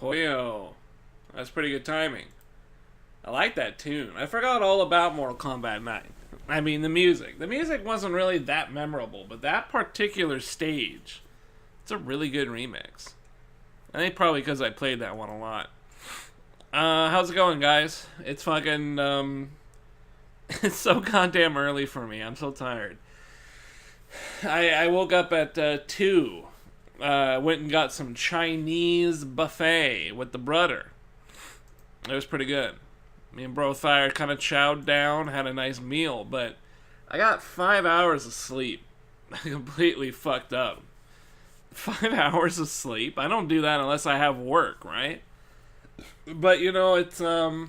Poyo. That's pretty good timing. I like that tune. I forgot all about Mortal Kombat 9. I mean, the music. The music wasn't really that memorable, but that particular stage, it's a really good remix. I think probably because I played that one a lot. How's it going, guys? It's fucking, it's so goddamn early for me. I'm so tired. I woke up at 2. Went and got some Chinese buffet with the brother. It was pretty good. Me and Lothire kind of chowed down, had a nice meal, but I got 5 hours of sleep. I completely fucked up. 5 hours of sleep? I don't do that unless I have work, right? But you know, it's I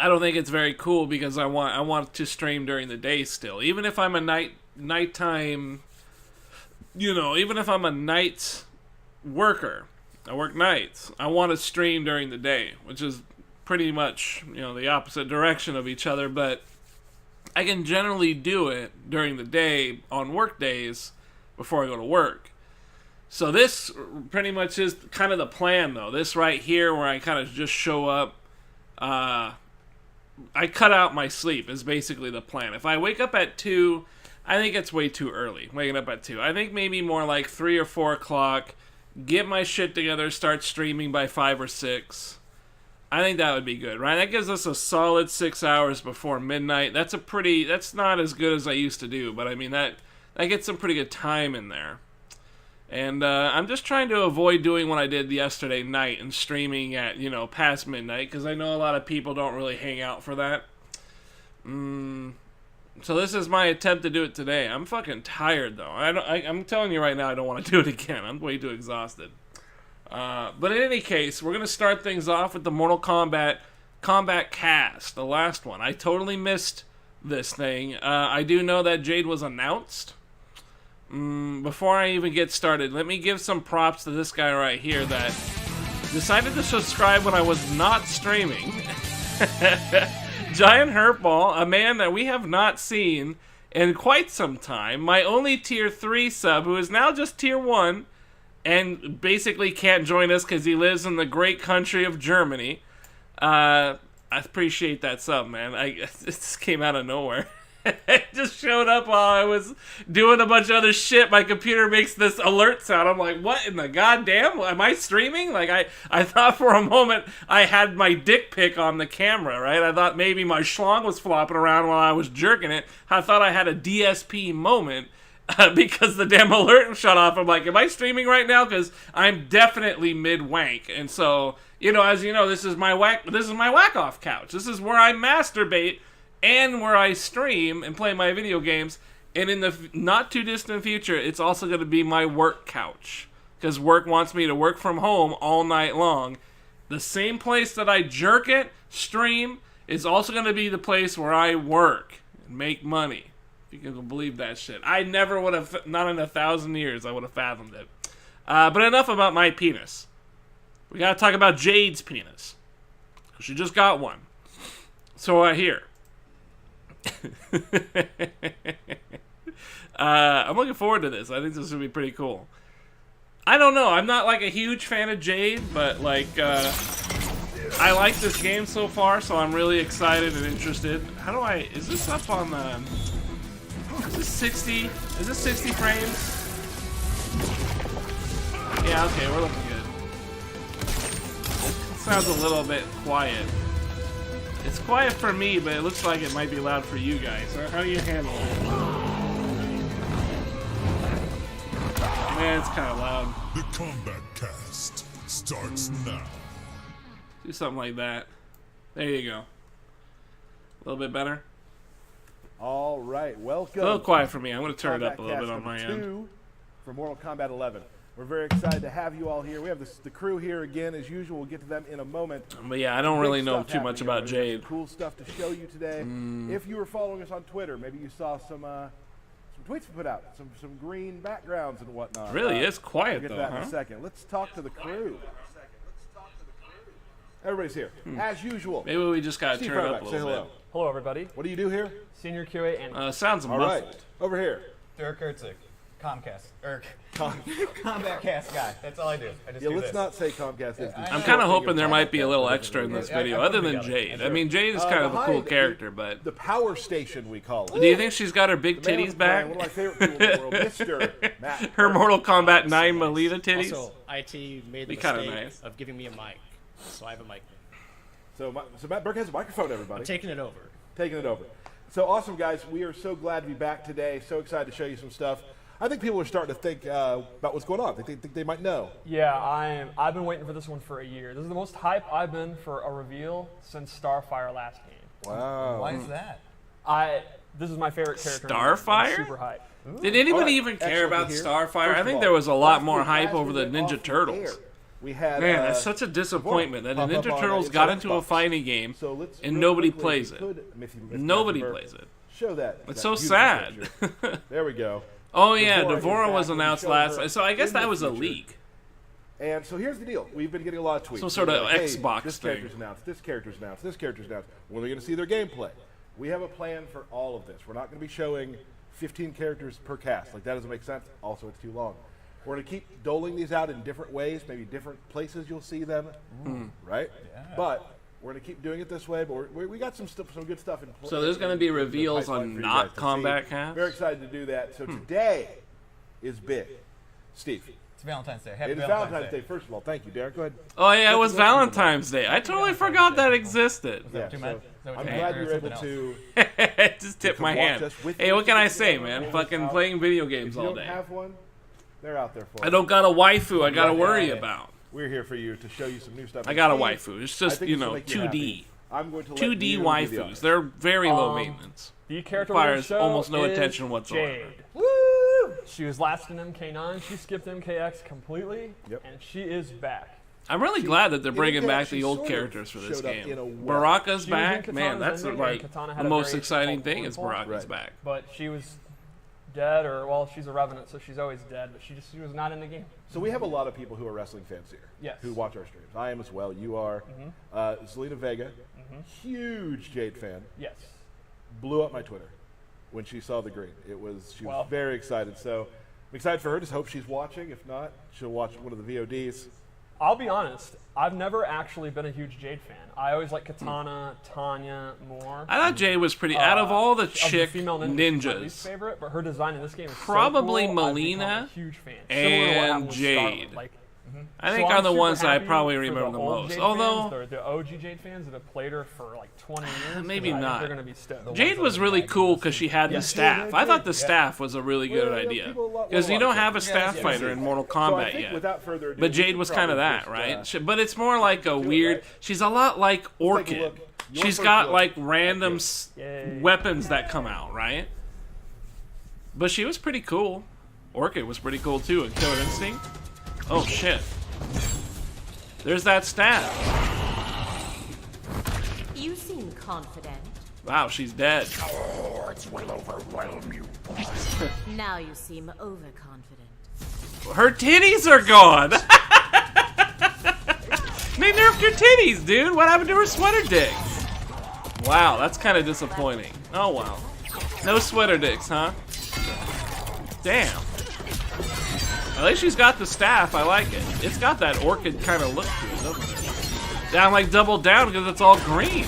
don't think it's very cool because I want to stream during the day still. Even if I'm a nighttime, you know, even if I'm a night worker, I work nights, I want to stream during the day, which is pretty much, you know, the opposite direction of each other, but I can generally do it during the day on work days before I go to work. So this pretty much is kind of the plan, though. This right here where I kind of just show up, I cut out my sleep is basically the plan. If I wake up at 2, I think it's way too early, waking up at 2. I think maybe more like 3 or 4 o'clock, get my shit together, start streaming by 5 or 6. I think that would be good, right? That gives us a solid 6 hours before midnight. That's not as good as I used to do, but I mean, that gets some pretty good time in there. And I'm just trying to avoid doing what I did yesterday night and streaming at, you know, past midnight, because I know a lot of people don't really hang out for that. So this is my attempt to do it today. I'm fucking tired, though. I'm telling you right now, I don't want to do it again. I'm way too exhausted. But in any case, we're going to start things off with the Mortal Kombat cast, the last one. I totally missed this thing. I do know that Jade was announced. Before I even get started, let me give some props to this guy right here that decided to subscribe when I was not streaming. Giant Hurtball, a man that we have not seen in quite some time. My only tier 3 sub, who is now just tier 1, and basically can't join us because he lives in the great country of Germany. I appreciate that sub, man. It just came out of nowhere. It just showed up while I was doing a bunch of other shit. My computer makes this alert sound. I'm like, what in the goddamn? Am I streaming? Like, I thought for a moment I had my dick pic on the camera, right? I thought maybe my schlong was flopping around while I was jerking it. I thought I had a DSP moment. Because the damn alert shut off. I'm like, am I streaming right now? Because I'm definitely mid-wank. And so, you know, as you know, this is my whack-off couch. This is where I masturbate and where I stream and play my video games. And in the not-too-distant future, it's also going to be my work couch. Because work wants me to work from home all night long. The same place that I jerk it, stream, is also going to be the place where I work and make money. You can believe that shit. I never would have, not in 1,000 years, I would have fathomed it. But enough about my penis. We gotta talk about Jade's penis. She just got one. So I hear. I'm looking forward to this. I think this will be pretty cool. I don't know. I'm not like a huge fan of Jade, but like, I like this game so far, so I'm really excited and interested. Is this up on the... Is this 60 frames? Yeah, okay, we're looking good. It sounds a little bit quiet. It's quiet for me, but it looks like it might be loud for you guys. How do you handle it? Man, it's kind of loud. The Combat Cast starts now. Do something like that. There you go. A little bit better. All right, welcome. A little quiet for me. I'm going to turn it up a little bit on my end. For Mortal Kombat 11. We're very excited to have you all here. We have the crew here again, as usual. We'll get to them in a moment. But yeah, I don't really know too much about Jade. Some cool stuff to show you today. If you were following us on Twitter, maybe you saw some tweets we put out, some green backgrounds and whatnot. Really is quiet, we'll get though, to that in a second. Let's talk to the crew. Everybody's here, as usual. Maybe we just got to turn it up a little bit. Hello, everybody. What do you do here? Senior QA and Sounds muffled. All right, over here. Derek Ertzig, Comcast or Combat Cast guy. That's all I do. I just Yeah, do let's this. not say Comcast. is the I'm short kind of thing hoping there might be a little Comcast. extra in this Yeah, I video, put other them than together. Jade. I mean, Jade is kind of a cool Behind character, but the power station we call it. do you think she's got her big The man titties with the back? plan, one of my favorite people in the world, Mr. Matt. Her Burke. Mortal Kombat 9 Melita titties? Also, IT made the Be kinda mistake nice. of giving me a mic, so I have a mic. So Matt Burke has a microphone, everybody. I'm taking it over. Taking it over. So awesome, guys. We are so glad to be back today. So excited to show you some stuff. I think people are starting to think about what's going on. They think they might know. Yeah, I've been waiting for this one for a year. This is the most hype I've been for a reveal since Starfire last game. Wow. Why is that? This is my favorite character. Starfire? I'm super hype. Did anybody All right, even care excellent about to hear. Starfire? First I of think all, there was a lot last more week, hype as over we the went off Ninja the Turtles. air, we had, Man, that's such a disappointment that a pop up Ninja on Turtles Inside got into a Xbox. fighting game So let's and real nobody quickly, plays if it. you could, Mr. Nobody Burke, plays it. Show that. It's that so beautiful sad. picture. There we go. Oh yeah, Devora is Devora back. was We'll be announced showing her last. So I guess in that the was a future. leak. And so here's the deal. We've been getting a lot of tweets. Some sort of Like, hey, Xbox this thing. character's announced. This character's announced. This character's announced. When are we going to see their gameplay? We have a plan for all of this. We're not going to be showing 15 characters per cast. Like, that doesn't make sense. Also, it's too long. We're going to keep doling these out in different ways, maybe different places you'll see them, right? Yeah. But we're going to keep doing it this way. But we got some good stuff in place. So there's gonna be reveals on not combat cast? Very excited to do that. So today is big. Steve, It's Valentine's Day. Happy it is Valentine's Day. First of all, thank you, Derek. Go ahead. Oh yeah, it was Let's listen to Valentine's Day. I totally forgot that existed. Yeah, too so much? Is that what I'm you glad meant, or you're able something to. Just tip can my watch hand. us with Hey, your what can I tickets say, on man? the Fucking out. playing video If games you all don't day. have one, they're out there for I you. don't got a waifu I gotta Right, worry yeah. about. We're here for you to show you some new stuff. I got a And waifu. It's I just, think you this will know, make you 2D. happy. I'm going to let 2D you do the waifus. honors. They're very low maintenance. The character we're gonna Requires show almost no is attention whatsoever. Jade. She was last in MK9. She skipped MKX completely, Yep. and she is back. I'm really glad that they're bringing MK back actually the old sort of characters for this showed up game. in a way. Baraka's She was in back. Katana's Man, that's ending, like and Katana had the a most very exciting cult thing is following. Baraka's Right. back. But she was dead, or well, she's a revenant, so she's always dead. But she was not in the game. So we have a lot of people who are wrestling fans here. Yes. Who watch our streams. I am as well. You are. Zelina Vega, huge Jade fan, Yes. blew up my Twitter when she saw the green. She was very excited. So I'm excited for her. Just hope she's watching. If not, she'll watch one of the VODs. I'll be honest. I've never actually been a huge Jade fan. I always like Katana, Tanya more. I thought Jade was pretty. Out of all the Of chick female ninjas, she's my least ninjas, favorite, but her design in this game is Probably so cool, I've Melina become a huge fan. Similar to what happened and with Jade. Scarlet, like, I so think I'm are the super ones that I happy probably for remember the old most. Jade Although fans, the OG Jade fans that have played her for like 20 years, Maybe I think not. They're gonna be stoked. Jade was really cool because she had the staff. I thought the staff was a really good Well, idea people love- because you love don't it. have a staff fighter in Mortal So I Kombat think yet. without further ado, But we Jade should was kind of probably that, just, right? But it's more like a weird. right? She's a lot like Orchid. look. Your She's first got look. like random Yay. weapons that come out, right? But she was pretty cool. Orchid was pretty cool too. And Killer Instinct. Oh shit! There's that staff. You seem confident. Wow, she's dead. Now you seem overconfident. Her titties are gone. They nerfed her titties, dude. What happened to her sweater dicks? Wow, that's kind of disappointing. Oh well. No sweater dicks, huh? Damn. At least she's got the staff. I like it. It's got that orchid kind of look to it, doesn't it? Down like double down because it's all green.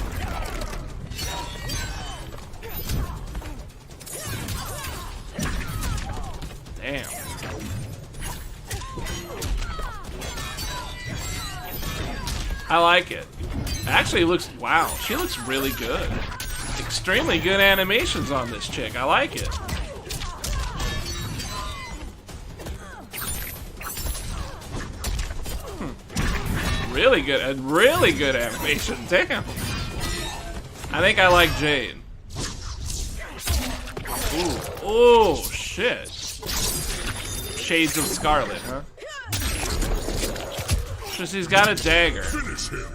Damn. I like it. Actually, it looks, wow, she looks really good. Extremely good animations on this chick. I like it. Really good animation. Damn. I think I like Jade. Ooh, oh shit. Shades of Scarlet, huh? So she's got a dagger. Finish him.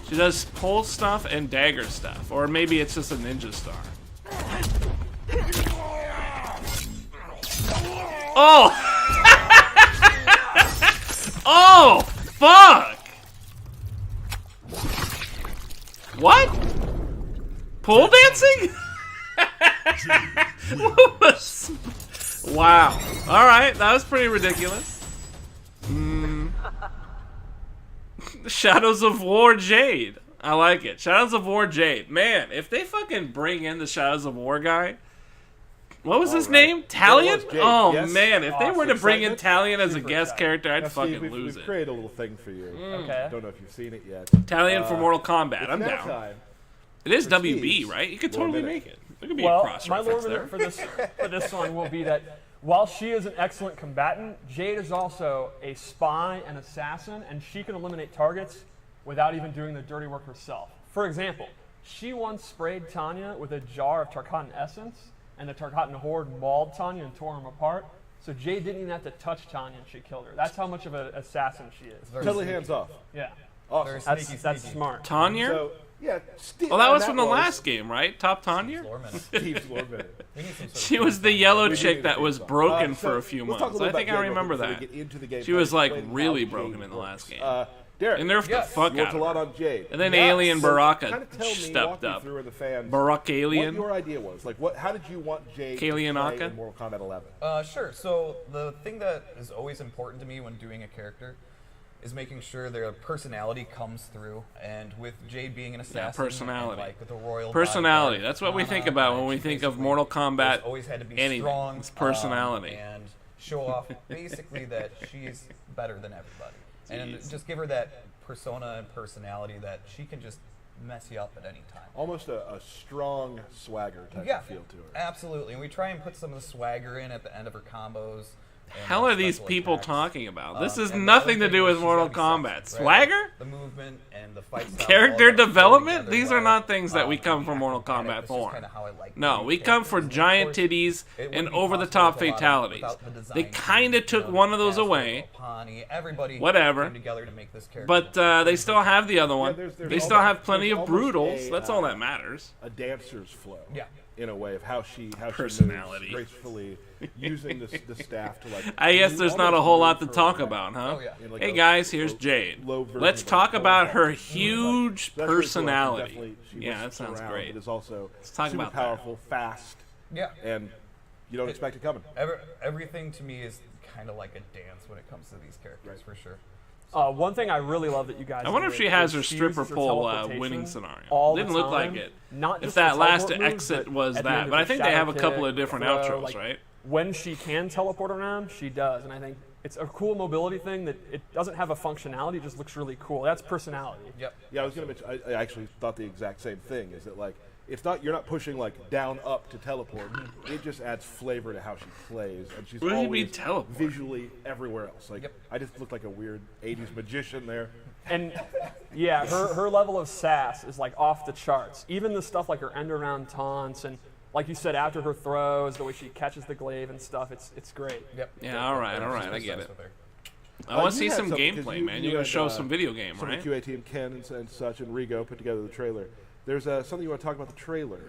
She does pole stuff and dagger stuff. Or maybe it's just a ninja star. Oh! Oh! Fuck! What? Pole dancing? Wow. All right, that was pretty ridiculous. Shadows of War Jade. I like it. Shadows of War Jade. Man, if they fucking bring in the Shadows of War guy, what was his name? Talion? Jade, Oh yes. man, if they were to bring in Excitement? Talion as a Super guest excited. character, I'd Now, fucking Steve, lose we've it. created a little thing for you. Okay. Don't know if you've seen it yet. Talion for Mortal Kombat. It's I'm now down. time. It is for WB, Steve's right? You could lore totally minute. make it. There could be a Well, cross my lore reference there. minute for this one will be that while she is an excellent combatant, Jade is also a spy and assassin, and she can eliminate targets without even doing the dirty work herself. For example, she once sprayed Tanya with a jar of Tarkatan essence, and the Tarkatan horde mauled Tanya and tore him apart. So Jade didn't even have to touch Tanya, and she killed her. That's how much of an assassin she is. Totally hands off. Yeah, Awesome. that's smart. Tanya? So, yeah, Steve. Well, that and was from the last game. game, right? Top Tanya? Lore minute. Steve's lore minute. We need some sort She of was the yellow We chick do that need was to broken so for a few let's talk months. little I think about I Jade remember before we that. get into the gameplay She was, like, and really how broken Jade in the last works. game. Derek, They nerfed the fuck you worked out a of lot her. on Jade. And then Yes. Alien So Baraka kinda tell me, stepped walk me up. through with the fans Barak what Alien? your idea was. Like, how did you want Jade to Kalian play Aka? in Mortal Kombat 11? Sure. So the thing that is always important to me when doing a character is making sure their personality comes through. And with Jade being an assassin, personality. and like the royal Personality. bodyguard, That's what we think Ana, about and when we she think of basically Mortal has Kombat. always had to be anything. strong. It's personality. And show off basically that she's better than everybody, and just give her that persona and personality that she can just mess you up at any time. Almost a strong swagger type Yeah, of feel to her. absolutely. And we try and put some of the swagger in at the end of her combos. and Hell her are these special people attacks. talking about? This is And the nothing other to do thing with is she's Mortal gotta be Kombat. sexy, right? Swagger? The movement and the fight style. Character all that flow development? together These are well. not things that we come and from Mortal acrobatic, Kombat it's just for. kinda how I like No, doing we come for characters. And of giant course, titties it and wouldn't be over-the-top possible with a lot fatalities. without the They design kind of team, took you one of those Casper, away. Pawnee, everybody Whatever. came together to make this character. But they still have the other one. there's They still have plenty of almost brutals. a, That's all that matters. A dancer's flow. Yeah. In a way of how she Personality. moves gracefully, using the staff to like. I guess you there's not a almost whole move lot to her talk like- about, huh? Oh, yeah. in like Hey a guys, here's low- Jade. low version Let's of talk a about her pole huge vault. That's really cool. personality. Definitely, she Yeah, that whisks sounds around, great. but is also talk super about that. powerful, fast, Yeah. and you don't expect it coming. Everything to me is kind of like a dance when it comes to these characters, for sure. One thing I really love that you guys. I wonder if do she has is her she stripper uses her pole teleportation winning scenario. all the Didn't look like time, it. Not If just that her last teleport moves, exit but was at the that, end of but I her think they have a shadow couple of kick, different throw, outros, like, right? When she can teleport around, she does, and I think it's a cool mobility thing that it doesn't have a functionality; it just looks really cool. That's personality. Yep. Yeah, I was gonna mention. I actually thought the exact same thing. Is that like it's not you're not pushing like down up to teleport. It just adds flavor to how she plays, and she's What do you always mean teleport? visually everywhere else. Like Yep. I just looked like a weird '80s magician there. And yeah, her level of sass is like off the charts. Even the stuff like her end around taunts and like you said, after her throws, the way she catches the glaive and stuff, it's great. Yep. Yeah, all right, I get it. With her. I want to you see had some something, 'cause gameplay, you- man. you You're gonna had, show some video game, Some right? of the QA team, Ken and such, and Rigo put together the trailer. There's something you want to talk about the trailer.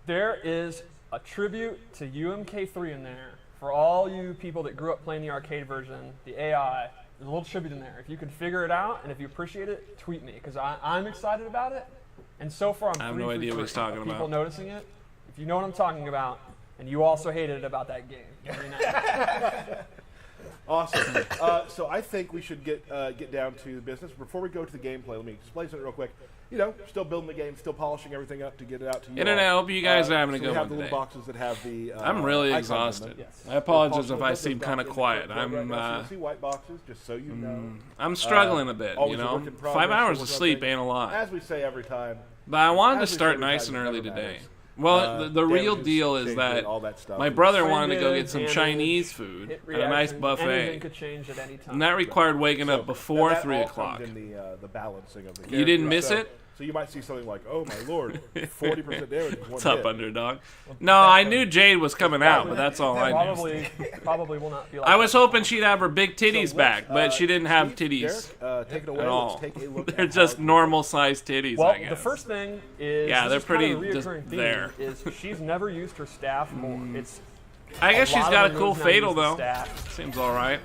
There is a tribute to UMK3 in there for all you people that grew up playing the arcade version, the AI. There's a little tribute in there. If you can figure it out and if you appreciate it, tweet me because I'm excited about it. And so far, I'm I have three no for idea what three he's talking of people about. noticing it. If you know what I'm talking about, and you also hated it about that game, let me know. Awesome. So I think we should get down to the business. Before we go to the gameplay, let me explain something real quick. You know, still building the game, still polishing everything up to get it out to you. Internet, I all. hope you guys are having a so good we have one the today. little boxes that have the. I'm really icons in exhausted. them. Yes. I apologize We'll if I put seem those kind of boxes quiet. in the right I'm now, so you'll see white boxes, just so you know. I'm struggling a bit, Always you a know. work in 5 progress, hours so of we're sleep thinking, ain't a lot. As we say every time. But I wanted to As we start say nice and every early time, it today. matters. Well, the real damages, deal is change that rate, all that stuff. my brother Frame wanted to go damage, get some damage, Chinese food hit at a nice reaction, buffet. Anything could change at any time. And that required waking up before that 3 all o'clock. comes in the balancing of the You didn't character. miss So- it? So you might see something like, oh my lord, 40% damage. in one What's up, hit. underdog? No, I knew Jade was coming out, but that's all I knew. Probably will not be like I was that. hoping she'd have her big So titties let's, back, but she didn't have Steve, titties Derek, take it away. at all. Let's take a look They're at just how- normal sized titties, Well, I guess. the first thing is Yeah, this they're is kind of pretty a just reoccurring theme, there. is she's never used her staff more. It's I guess a she's lot got of a her cool moves now fatal use the though. staff. Seems all right.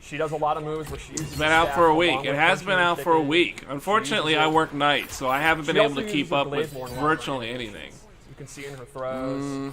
She does a lot of moves where she uses It's the been out staff for a along week. with It has punching been and out for a kicking. week. Unfortunately, I work nights, so I haven't been She able also to keep uses up the with blade more than one. virtually anything. You can see in her throws.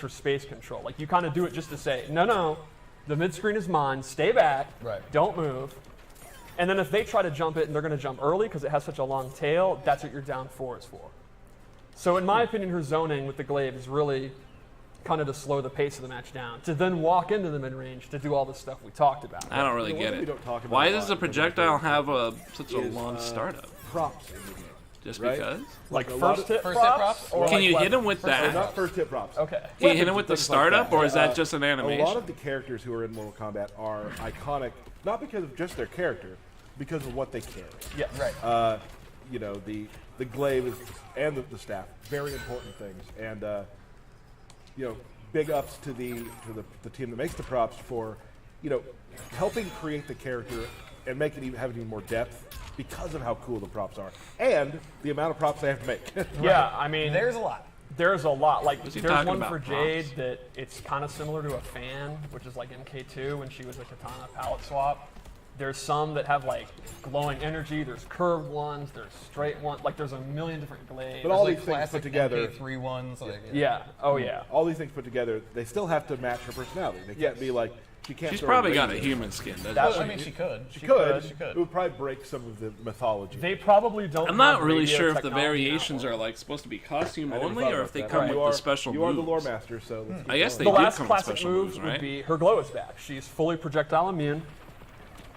for space control. Like, you kind of do it just to say, no, the mid-screen is mine, stay back, don't move. And then if they try to jump it and they're going to jump early because it has such a long tail, that's what your down 4 is for. So in my opinion, her zoning with the glaive is really kind of to slow the pace of the match down, to then walk into the mid-range to do all the stuff we talked about. I don't really get we it. don't talk about Why a does lot the projectile have such a is, long startup? Props in the game. Just right? because? Like a lot first of- hit First hit props? props? Or Can like you hit weapons? him with Oh, that? not first hit props. Okay. Can you hit him Weapons with the and things like startup, that. or is that just an animation? A lot of the characters who are in Mortal Kombat are iconic, not because of just their character, because of what they carry. Yeah. Right. You know, the glaive is, and the staff, very important things. And you know, big ups to the team that makes the props for, you know, helping create the character and make it have even more depth because of how cool the props are and the amount of props they have to make. Yeah, I mean, There's a lot. there's a lot. Like, What's he there's talking one about, for props? Jade that it's kind of similar to a fan, which is like MK2 when she was a katana palette swap. There's some that have like glowing energy. There's curved ones. There's straight ones. Like, there's a million different glaives. But all Like these things classic put together, MK3 ones. Like, yeah. Oh yeah. all these things put together, they still have to match her personality. They can't be like, she can't. She's throw probably got a razor. human skin, doesn't That she? I mean, she could. She could. She could. It would probably break some of the mythology. They probably don't. I'm not have really radio sure if the technology in that variations one. are like supposed to be costume I never only, thought or about if they that. come Right. with You the are- special You are moves. the lore master, so let's keep I guess going. they The do last come with classic special moves moves, right? would be her glow is back. She's fully projectile immune,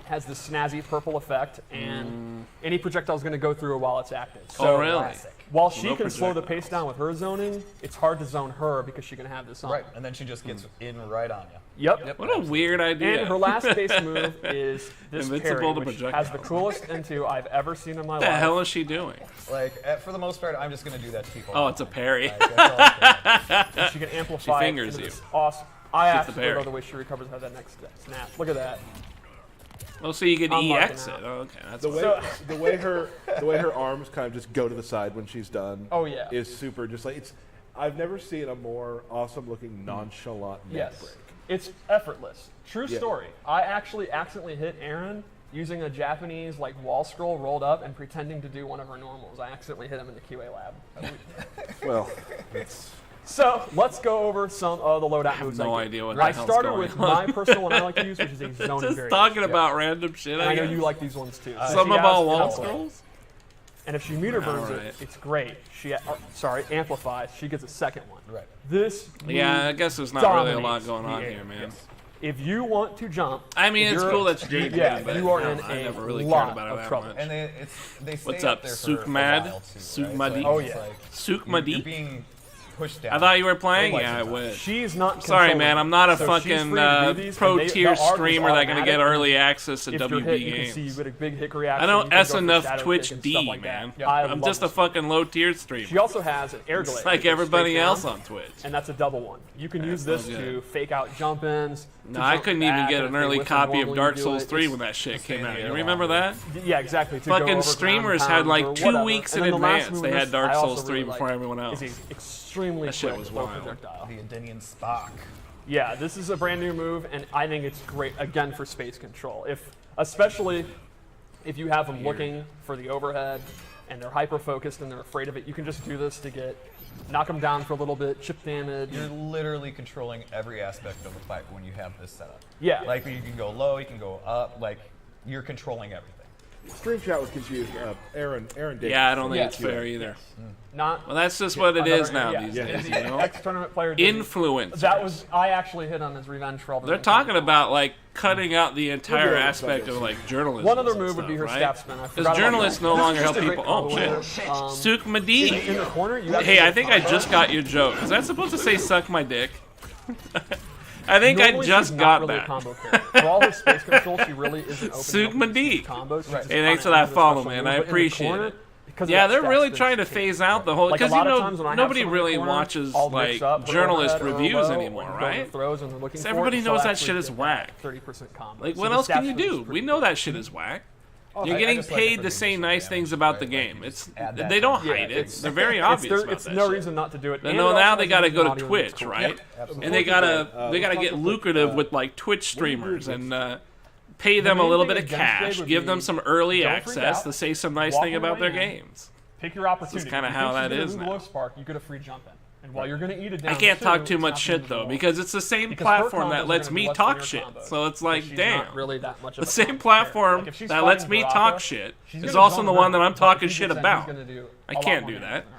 has this snazzy purple effect, and any projectile is going to go through her while it's active. So Oh, really? Classic. while she No can slow the projectiles. pace down with her zoning, it's hard to zone her because she can have this on. Right. And then she just gets in right on you. Yep. What a weird idea. And her last base move is this Invincible parry, to which has projectiles. the coolest into I've ever seen in my What the life. hell is she doing? Like, for the most part, I'm just going to do that to people. Oh, it's a parry. Like, that's all I'm doing. She can amplify She it fingers into you. this awesome. I Shoot the actually parry. love the way she recovers how that next snap. Look at that. Oh, so you can I'm marking EX it. out. Oh, okay. That's The way, So- the way her arms kind of just go to the side when she's done. Oh, yeah. Is super. Just like it's. I've never seen a more awesome looking nonchalant neck Yes. break. It's effortless. True Yeah. story. I actually accidentally hit Aaron using a Japanese like wall scroll rolled up and pretending to do one of her normals. I accidentally hit him in the QA lab. Well, it's. So let's go over some of the loadout moves. no I idea what I the hell's started going with on. my personal one I like to use, which is a zoning Just variation. talking about random shit. And I know guess. you like these ones too. So Some she about has wall Temple. scrolls. And if she meter burns Alright. it, it's great. She amplifies. She gets a second one. Right. This Yeah, I move guess there's not really a lot dominates going the on air. here, man. If you want to jump, I mean, if it's you're- cool that Jade yeah, did, but you are no, in I a never really cared lot about her of that trouble. much. And they stay What's up up, there for Sukmad? a while, too, Sukmadi? right? So Oh, it's yeah. like, Sukmadi? You're being pushed down. I thought you were playing. Like Yeah, I sometimes. wish. She's not. Sorry, controlling man. it. I'm not a So she's fucking free to do these, pro and they tier are just streamer that can get automatic. early access to If you're WB hit, you can see you games. get a big hit reaction. I you don't can S go for enough shadow Twitch kick and D, stuff like man. that. I I'm love just a this. fucking low tier She streamer. also has an air glaive. It's like that goes everybody straight else down, on Twitch. and that's a double one. You can use this no to good. fake out jump-ins. No, to I jump couldn't even back, get and an if they early whistle copy of normally, Dark you do Souls it. 3 It's- when that shit came stand out. here You remember longer. that? Yeah, exactly. To go Fucking over streamers ground had pound like or 2 whatever. weeks And in then the last advance. move They in had this Dark I also Souls 3 really before like everyone else. Is extremely That shit quick was low wild. projectile. The Adinian Spock. Yeah, this is a brand new move, and I think it's great again for space control. Especially if you have them looking for the overhead and they're hyper focused and they're afraid of it, you can just do this to knock them down for a little bit, chip damage. You're literally controlling every aspect of the fight when you have this setup. Yeah. Like, you can go low, you can go up. Like, you're controlling everything. Stream chat was confused. Aaron Davis. Yeah, I don't think Yes. it's fair either. Not Well, that's just what it is now yeah. these Yeah. days, you know? ex-tournament player. did- Influence. I actually hit on his revenge for all the. They're talking about like cutting out the entire aspect of like journalism. One other and move would be her stuff, staff right? spin. I Because forgot about journalists that. no This is longer just help a great people. Oh combo shit. winner. Sukmadi. In the corner, you Hey, I think I just got your joke. Is that supposed to say suck my dick? I think I Normally, just she's got not really that. A combo character. For all her space control, she really isn't open. Sukma D. Combos. Right. Hey, thanks for that follow, man. I appreciate it. Yeah, they're really trying to phase out the whole Like, a because lot of times when I have nobody someone in the really corner, watches I'll like mix up her journalist overhead or reviews low, anymore, and go to right? throws and they're looking So for everybody it, knows so that actually shit is get whack. 30% combo. Like, So what the else can stats you for this do? is We pretty know good. that shit is whack. I You're getting just like it paid for to say giving nice some things damage, about right? the Like, game. you It's just add that they don't kind of hide it. thing. They're very obvious about It's that no shit. reason not to do it. But And no, it now also they has got to an go to audio Twitch, that's cool. right? absolutely. And they gotta get lucrative with like Twitch streamers and pay them a main little thing bit of against Jade cash, would give be, them some early don't freak access out, to say some nice walk thing about away their in. games. Pick your opportunity. kinda If how you that think she's is gonna now. glow spark, you get a free jump in. And while you're gonna eat it down, I can't talk too it's much not shit gonna though go because it's the same Because her platform combos that are lets gonna be me less than talk your shit. combos. So it's like, She's damn. not really that much of The a same combo platform character. Like, if she's that lets fighting me Baraka, talk shit she's is gonna also zone the her, one that I'm but talking if he shit gets in, he's about. gonna do I a lot can't more do damage that. than her.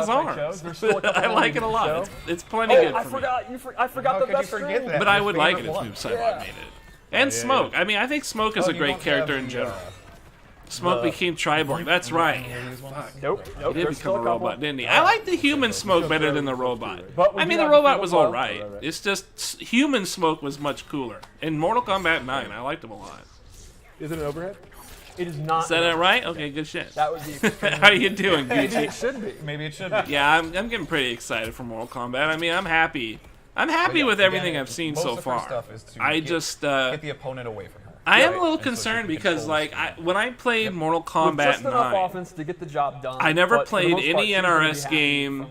his I arms. chose. There's still a couple I more like we it a can lot. show. It's plenty Oh, good I for forgot. I forgot How the could you best forget screen. that? But I Your would like it favorite if one. Noob Saibot made it. And Smoke. I mean, I think Smoke is Oh, a you great don't character have in the, general. Smoke became Triborg. That's right. Nope. He Nope. did There's still become a a couple. robot, didn't he? I like the human Smoke better than the robot. But we I do mean, the have robot the was field all well. right. It's just human Smoke was much cooler. In Mortal Kombat 9, I liked him a lot. Is it an overhead? It is not. Is that right? Okay, good shit. That would be. How you doing, Maybe Gucci? it should be. Maybe it should be. Yeah, I'm getting pretty excited for Mortal Kombat. I mean, I'm happy. I'm happy Yeah, with everything again, I've seen most so of her far. stuff is to I get- just, Get the opponent away from her. I am a Right? little And so she concerned can because, control like, the screen. when I played Mortal With Kombat just enough 9, offense to get the job done. I never but for the played most part, any she's gonna be NRS happy game from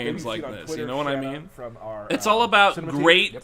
games you've like seen on this. Twitter, You know what I Shanna, mean? From our, It's all about cinema team. great Yep.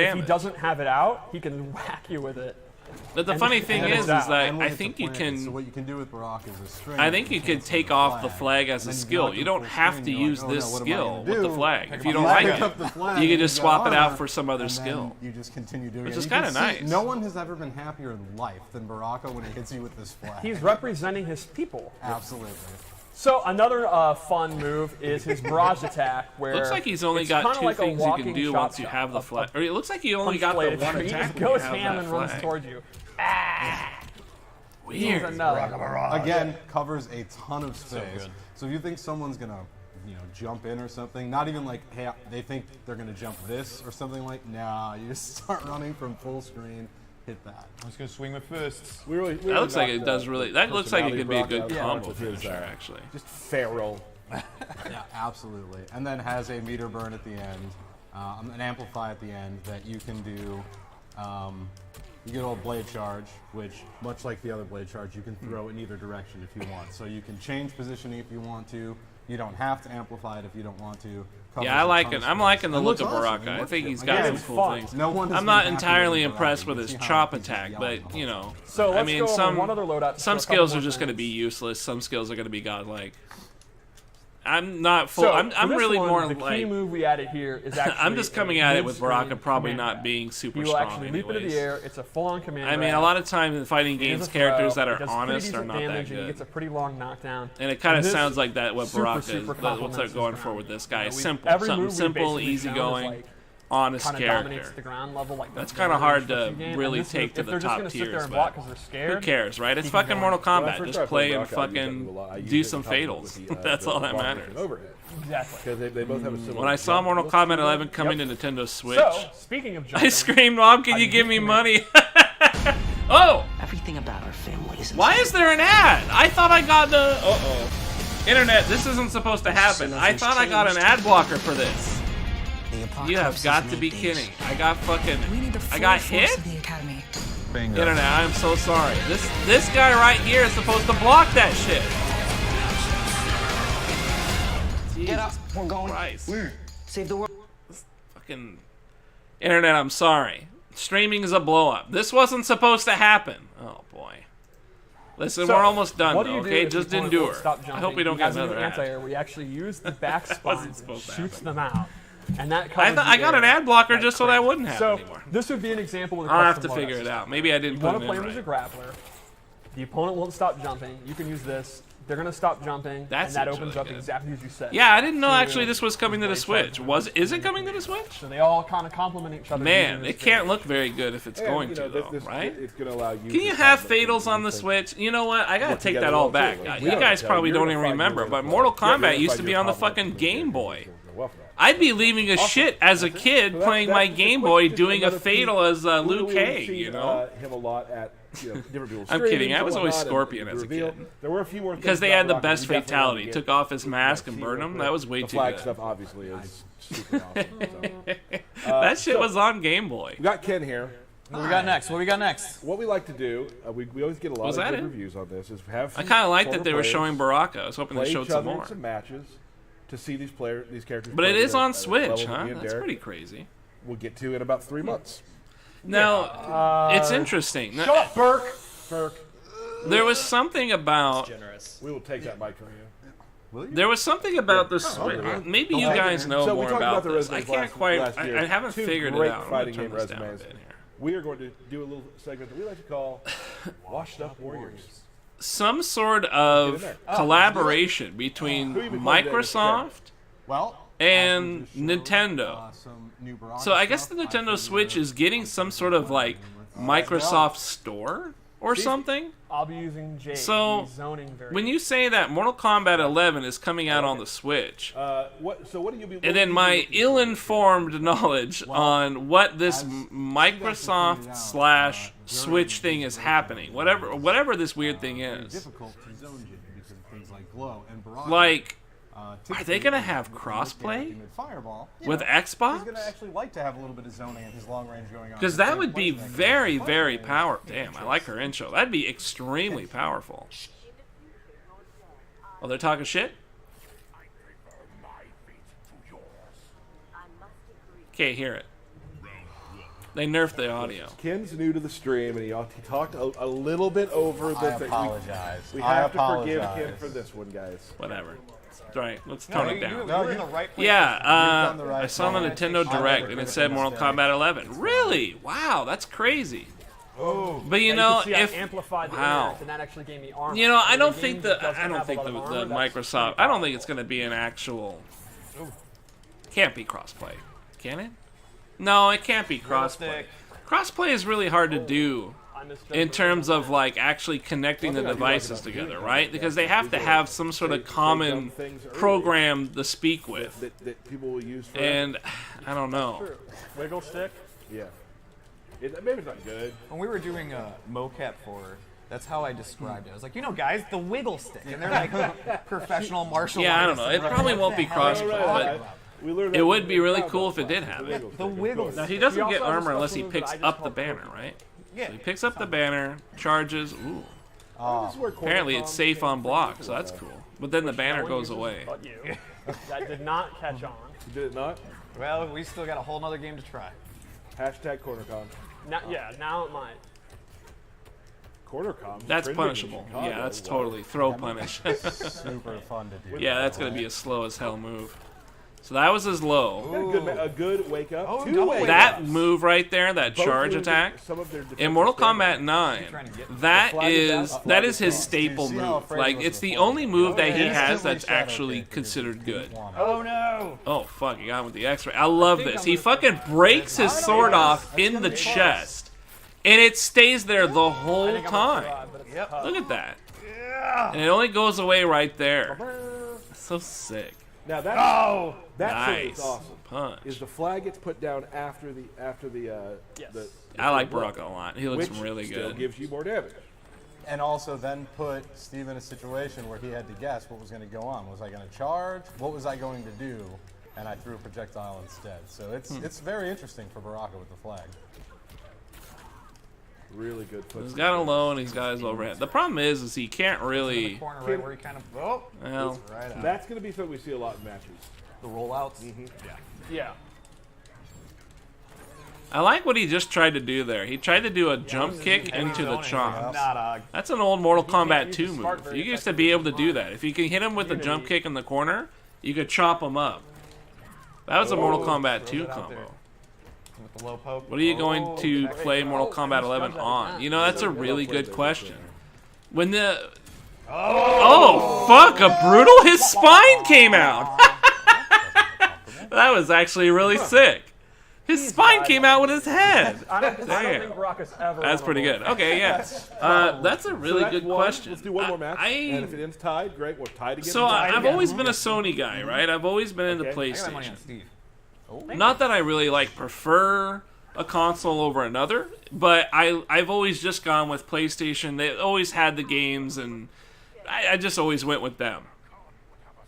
if he damage. doesn't have it out, he can whack you with it But the And funny this- thing and is it's that And when I it's a think you planted, can. So what you can do with Baraka is a string. I think you could cancel take off the flag flag as and a then skill. knock You it don't full have screen, to you're use like, oh, this no, what am I skill gonna with the do? flag. If you don't Pick like up the it, flag you and can just go, swap it out "Ah," for some other and then skill. You just continue doing Which it. is You can kinda see nice. No one has ever been happier in life than Baraka when he hits you with this flag. He's representing his people. Absolutely. So another fun move is his barrage attack, where Looks like he's only it's got kinda two like a things you can walking do chop once you shop, have the a flag. Or it looks like you only got the punch one blade. He attack. just when you goes have ham that and runs flag. towards you. Weird. Here's another. Again, covers a ton of space. So if you think someone's gonna, jump in or something, not even like, hey, they think they're gonna jump this or something like, nah, you just start running from full screen, hit that. I'm just gonna swing my fists. We really That looks like it knocked, does really. That looks like it could be a good personality Baraka out combo with his, finisher, actually. Just feral. Yeah, absolutely. And then has a meter burn at the end, an amplify at the end that you can do. You get a blade charge, which, much like the other blade charge, you can throw in either direction if you want. So you can change positioning if you want to. You don't have to amplify it if you don't want to. Covers Yeah, I a like ton it. of I'm space. liking the It look looks of awesome. Baraka. It I looks think good. he's Again, got some it's cool fun. things. No one has I'm not been entirely happier than impressed Baraka. with You his see how chop pieces attack, yellow but balls. So I let's mean, go over some one other loadout. some for a couple skills more are just going to things. be useless. Some skills are going to be godlike. I'm not full. So I'm for this really one, more the key like. move we added here is actually. I'm just coming a at it with Baraka mid-screen probably command not grab. being super He will strong actually leap into anyways. the air. It's a full-on command. I mean, grab. a lot of times in fighting He games, does a characters throw, that he are does pretty honest are decent not that damage, and he good. gets a pretty long knockdown. And it kind of this sounds like that what super, Baraka is. super That's what they're complements going his for ground. with this guy. You know, Simple, every something move we've simple, basically shown is, easygoing, like, honest kind of dominates character. the ground level. Like That's the kind of range hard for to a few game, really and this take is- to if the they're just top gonna sit tiers, there and but block 'cause they're scared, who cares, right? It's he can fucking go Mortal in. When I Kombat. first Just started play playing and Baraka, I used that move fucking a lot. I used do it some to complement fatals. with the, That's all that long matters. version overhead. Exactly. Because they both have a similar When I saw jump Mortal look Kombat to 11 them. coming to Nintendo Switch, So speaking of jumping, I screamed, "Mom, can you give me money?" Oh! Everything about our family is. Why is there an ad? I thought I got the. Internet, this isn't supposed to happen. I thought I got an ad blocker for this. You have got to be kidding. I got fucking. I got hit? Bingo. Internet, I am so sorry. This guy right here is supposed to block that shit. Get up. Jesus We're going. Christ. Save the world. Fucking Internet, I'm sorry. Streaming is a blow up. This wasn't supposed to happen. Oh boy. Listen, So, we're almost done, what do though, you do okay? if Just your opponent won't endure. stop I jumping? hope we don't He get has a new another ad. anti-air where he actually used the back spine and supposed to shoots happen. them out. And that I covers thought the I got an air ad blocker like just so crazy. that wouldn't happen So anymore. this would be an example with a I'll have to custom figure loadout it out. system. Maybe I didn't You put want it to play in him as a right. grappler. The opponent won't stop jumping. You can use this. They're going to stop jumping, That and that seems opens really up good. exactly as you said. Yeah, I didn't know So, actually this was coming to the blade Switch. charge. Is it coming to the Switch? So they all kind of complement each other. Man, using it this can't game. look very good if it's And, going you to, know, though, this, right? It's going to allow you. Can you have fatals on the Switch? You know what? I gotta take that all back. You guys probably don't even remember, but Mortal Kombat used to be on the fucking Game Boy. I'd be leaving a shit as a kid playing my Game Boy doing a fatal as Liu Kang, you know? Him a lot at different people's I'm kidding. streamings I was and always whatnot, Scorpion and as a reveal. kid. There were a few more Because things they about had the Rocket best we definitely wanted fatality. to Took get off his mask and see burned real him. quick. That was way the too flag good. stuff obviously is super awesome. That shit so- was on Game Boy. We got Ken here. What we got next? What we got next? What we like to do, we always get a lot Was of that good it? reviews on this, is have I some kind of like that former they were players showing Baraka. I was hoping play they showed each some other in more. some matches to see these characters. But it play is at a on level Switch, that huh? me and That's Derek pretty crazy. We'll get to in about 3 months. Now, it's interesting. Shut up, Burke. Burke. There was something about. Generous. We will take that mic from you. There was something about the Switch. Maybe you guys know So we more talked about the this. I resumes can't quite. last year. I haven't Two figured it great out. I'm fighting gonna game turn this down a resumes. bit here. We are going to do a little segment that we like to call Washed Up Warriors. Some sort Get in of there. collaboration between Who you been playing today, Mr. Microsoft Well, and as we just showed, Nintendo. some new Baraka So I guess the stuff. Nintendo figured Switch is getting some sort of like Microsoft store or something. I'll be using Jade. So, the zoning variant. When you say that Mortal Kombat 11 is coming out on the Switch, What do you be? and then my ill-informed knowledge on what this Microsoft slash Switch thing is happening, whatever this weird thing very is, difficult to zone Jade because of things like glow and Baraka. like, are typically, they gonna have with the crossplay ultimate Fireball, with He's Xbox? gonna actually like to have a little bit of zoning and his long range going on. Because The that same would be place very, that very can powerful. Damn, I like her intro. That'd be extremely powerful. Oh, they're talking shit? Can't hear it. They nerfed the audio. Ken's new to the stream, and he talked a little bit over I this. apologize. We I have to forgive apologize. Ken for this one, guys. Whatever. All right, let's tone it down. You were in the right place. Yeah, the right I saw on the thing. Nintendo I Direct, never and it could've said been Mortal mistaken. Kombat 11. Really? Wow, that's crazy. Oh. But you Yeah, know, can see I if amplified the wow. internet, and that actually gave me armor. You know, I And don't the think game the doesn't I don't have a think lot the of armor, that's Microsoft. pretty I don't think it's going to be an actual. Can't be crossplay, can it? No, it can't be crossplay. Crossplay is really hard to do in terms of like actually connecting the devices together, right? Because they have to have some sort of common program to speak with, that people will use. For and I don't know. Wiggle stick. Yeah. Maybe it's not good. When we were doing mocap for her, that's how I described it. I was like, you know, guys, the wiggle stick, and they're like professional martial Yeah, I don't artists. know. It probably won't be crossplay, but it would be really cool if it did have it. The wiggle Now stick. he doesn't also get has a armor unless he special move that picks I just up the call banner, Purple. right? Yeah. So he picks up the banner, charges. Ooh. Oh, Apparently it's safe on block, so that's cool. But then the banner No one goes uses away. But you. That did not catch on. Did it not? Well, we still got a whole nother game to try. Hashtag CornerCon. Now, yeah, now it might. CornerCon. That's trending in punishable. Chicago. Yeah, that's Wow. totally throw punish. super fun to do. Yeah, that's gonna be a slow as hell move. So that was his low. A good wake up. Oh, Two double wake That ups. move right there, that Both charge losing attack, some of their in defensive Mortal stamina. Kombat 9, trying to get that flag is is out, that flag is is his off. staple Do you see how move. afraid Like he was it's of the the only flag? move that he Instantly has that's shadow actually kick because considered he good. didn't want it. Oh no! Oh fuck, he got him with the X-ray. I love this. He fucking breaks his sword off in the chest, and it stays there the whole time. Yep. Look at that. And it only goes away right there. So sick. Now that that's Nice awesome. punch. Is the flag gets put down after the Yes. the I like blow, Baraka a lot. He looks which really still good. gives you more damage. And also then put Steve in a situation where he had to guess what was going to go on. Was I going to charge? What was I going to do? And I threw a projectile instead. So it's very interesting for Baraka with the flag. Really good. He's got a low and he's got his overhead. The problem is he can't In the really. corner right where he kind of Well, right out. That's going to be something we see a lot in matches. The rollouts. Yeah. I like what he just tried to do there. He tried to do a jump kick into the chop. Not a. That's an old Mortal Kombat use 2 the smart move. very You used to be able to do that. If you can hit him with a jump kick in the corner, you could chop him up. That was a Mortal Kombat 2 it out there. combo. With the low poke. What are you going to play Mortal Kombat 11 on? You know, that's a really good question. When the... Oh, fuck, a brutal? His spine came out! That was actually really sick. His spine came out with his head. I don't think Damn. Baraka's ever. That's won a pretty World good. Okay, yeah. That's a really that's good one. question. Let's do one more match. and if I it ends tied, great. We're tied again. so I've always been a Sony guy, right? I've always been into Okay. I got my money PlayStation. on Steve. Not that I really like prefer a console over another, but I've always just gone with PlayStation. They always had the games, and I just always went with them.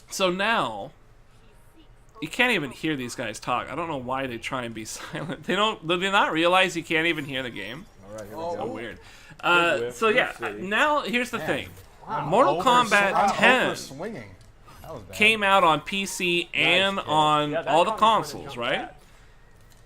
So now you can't even hear these guys talk. I don't know why they try and be silent. Do they not realize you can't even hear the game? All right, here we So go. weird. So yeah, now here's the thing. Mortal I'm Kombat 10 swinging. That was bad. came out on PC and on Yeah, that all the combo's trying to consoles, jump right? back.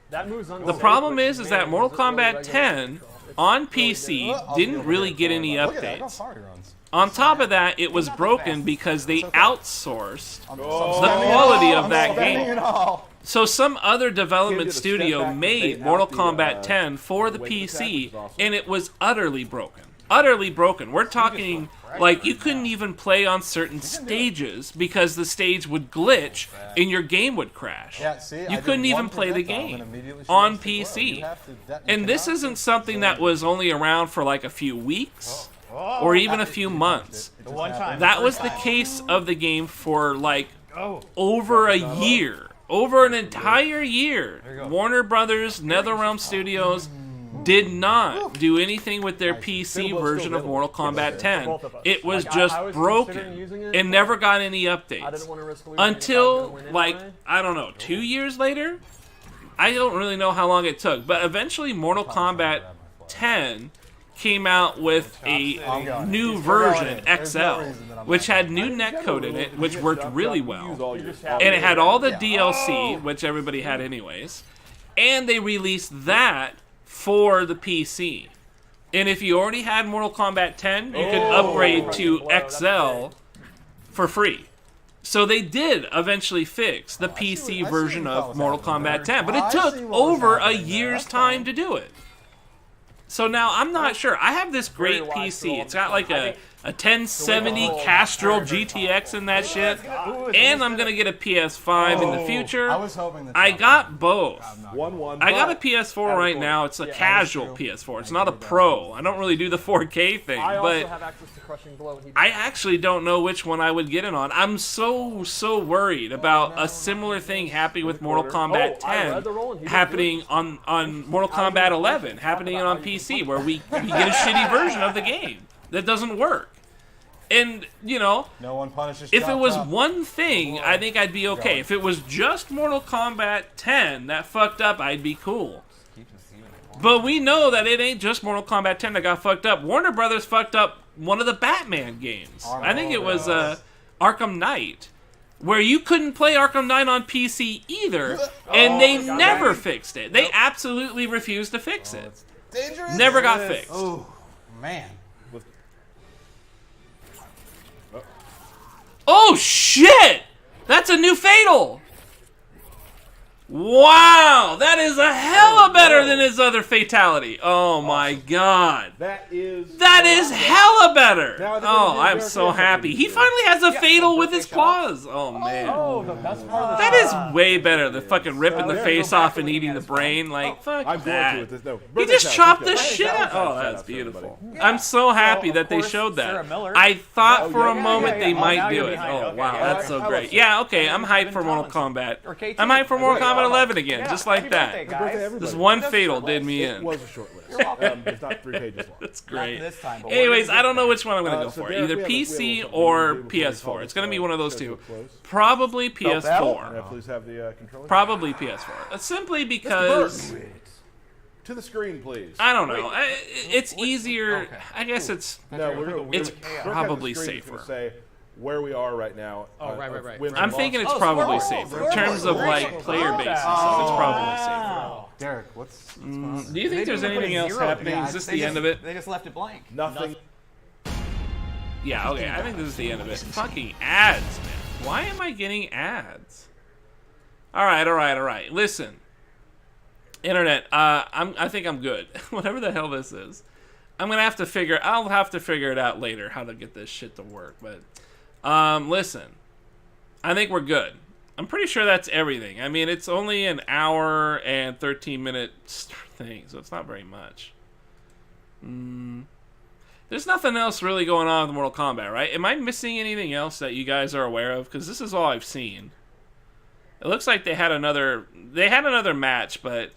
That move's The unsafe, problem but is man, that Mortal is it really Kombat regular 10 control? It's on really PC I'll be didn't over really here get for any Look at that. How updates. far he runs. On top of that, it was broken because they outsourced I'm the spending it quality all. of that I'm spending game. it all. So some other Kid development did a step studio back to made bait Mortal out the, Kombat 10 for the wave attack, PC, which is awesome. and it was utterly broken. Utterly broken. We're talking like you couldn't even play on certain stages because the stage would glitch and your game would crash. Yeah, see, I You did couldn't even one play the projectile and game immediately she on wants to glow. PC. You have to detonate And this it out. isn't something that was only around for like a few weeks or even a few months. It just one happened. time. That was the case of the game for like Oh. over a year. Over an entire year. you go. Warner Brothers, NetherRealm Studios did not do anything with their PC version of Mortal Kombat 10. Both of us. It was Like, just I was considering broken using it, and never got any I updates. didn't want to risk losing it if I was Until, gonna win like, anyway. I don't know, 2 years later? I don't really know how long it took, but eventually Mortal Kombat 10 came out with a new version, XL, which had new netcode in it, which worked really well. And it had all the DLC, which everybody had anyways. And they released that for the PC. And if you already had Mortal Kombat 10, you could upgrade to XL for free. So they did eventually fix the PC version of Mortal Kombat 10, but it took over a year's time to do it. So now I'm not sure. I have this great PC. It's got like a 1070 Castrol GTX in that shit, and I'm gonna get a PS5 in the future. I got both. I got a PS4 right now. It's a casual PS4. It's not a Pro. I don't really do the 4K thing, but I actually don't know which one I would get it on. I'm so worried about a similar thing happening with Mortal Kombat 10 happening on Mortal Kombat 11, happening on PC, where we get a shitty version of the game that doesn't work. And, you know, no one punishes if it was one thing, I think I'd be okay. If it was just Mortal Kombat 10 that fucked up, I'd be cool. But we know that it ain't just Mortal Kombat 10 that got fucked up. Warner Brothers fucked up one of the Batman games. I think it was Arkham Knight, where you couldn't play Arkham Knight on PC either, and they never fixed it. They absolutely refused to fix it. Never got fixed. Oh, man. Oh shit! That's a new Fatal! Wow! That is a hella better than his other Fatality. Oh my god. That is hella better! Oh, I'm so happy. He finally has a Fatal with his claws! Oh man. Oh, the best part of That is way better than fucking ripping the face off and eating the brain. Like, fuck that. He just chopped the shit out. Oh, that's beautiful. I'm so happy that they showed that. I thought for a moment they might do it. Oh, wow, that's so great. Yeah, okay, I'm hyped for Mortal Kombat. I'm hyped for Mortal Kombat 11 again, just like that. This one Fatal did me in. It was a short list. It's not 3 pages long. That's great. Anyways, I don't know which one I'm going to go for. Either PC or PS4. It's going to be one of those two. Probably PS4. Probably PS4. Simply because... To the screen, please. I don't know. It's easier. I guess it's probably safer. Say where we are right now. Right. I'm thinking it's probably safer. In terms of like player base and stuff, it's probably safer. Derek, what's do you think there's anything else happening? Is this the end of it? They just left it blank. Nothing. Yeah, okay. I think this is the end of it. Fucking ads, man. Why am I getting ads? Alright. Listen. Internet, I think I'm good. Whatever the hell this is. I'll have to figure it out later how to get this shit to work, but listen. I think we're good. I'm pretty sure that's everything. I mean, it's only an hour and 13-minute thing, so it's not very much. There's nothing else really going on with Mortal Kombat, right? Am I missing anything else that you guys are aware of? Because this is all I've seen. It looks like they had another match, but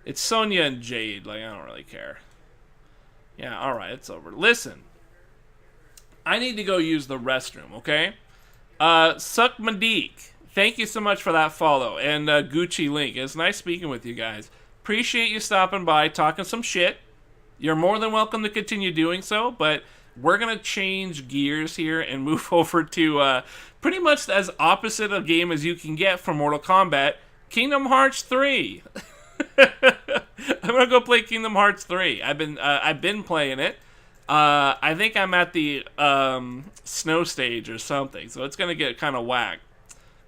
it's Sonya and Jade. Like, I don't really care. Yeah, alright, it's over. Listen. I need to go use the restroom, okay? Suck Madik, thank you so much for that follow. And Gucci Link, it's nice speaking with you guys. Appreciate you stopping by, talking some shit. You're more than welcome to continue doing so, but we're going to change gears here and move over to pretty much as opposite a game as you can get from Mortal Kombat, Kingdom Hearts 3. I'm going to go play Kingdom Hearts 3. I've been playing it. I think I'm at the snow stage or something, so it's going to get kind of whack.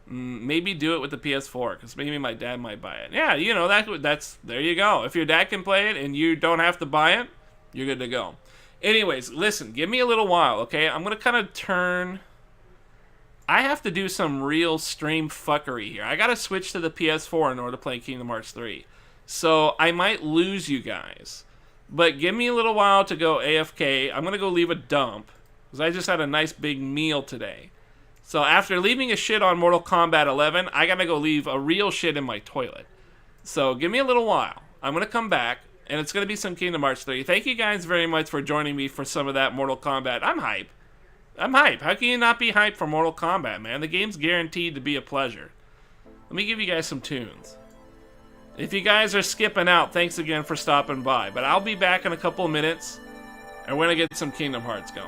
Maybe do it with the PS4, because maybe my dad might buy it. Yeah, you know, that's there you go. If your dad can play it and you don't have to buy it, you're good to go. Anyways, listen, give me a little while, okay? I'm going to kind of turn... I have to do some real stream fuckery here. I got to switch to the PS4 in order to play Kingdom Hearts 3. So I might lose you guys. But give me a little while to go AFK. I'm going to go leave a dump, because I just had a nice big meal today. So after leaving a shit on Mortal Kombat 11, I got to go leave a real shit in my toilet. So give me a little while. I'm going to come back, and it's going to be some Kingdom Hearts 3. Thank you guys very much for joining me for some of that Mortal Kombat. I'm hype. How can you not be hyped for Mortal Kombat, man? The game's guaranteed to be a pleasure. Let me give you guys some tunes. If you guys are skipping out, thanks again for stopping by. But I'll be back in a couple of minutes, and we're going to get some Kingdom Hearts going.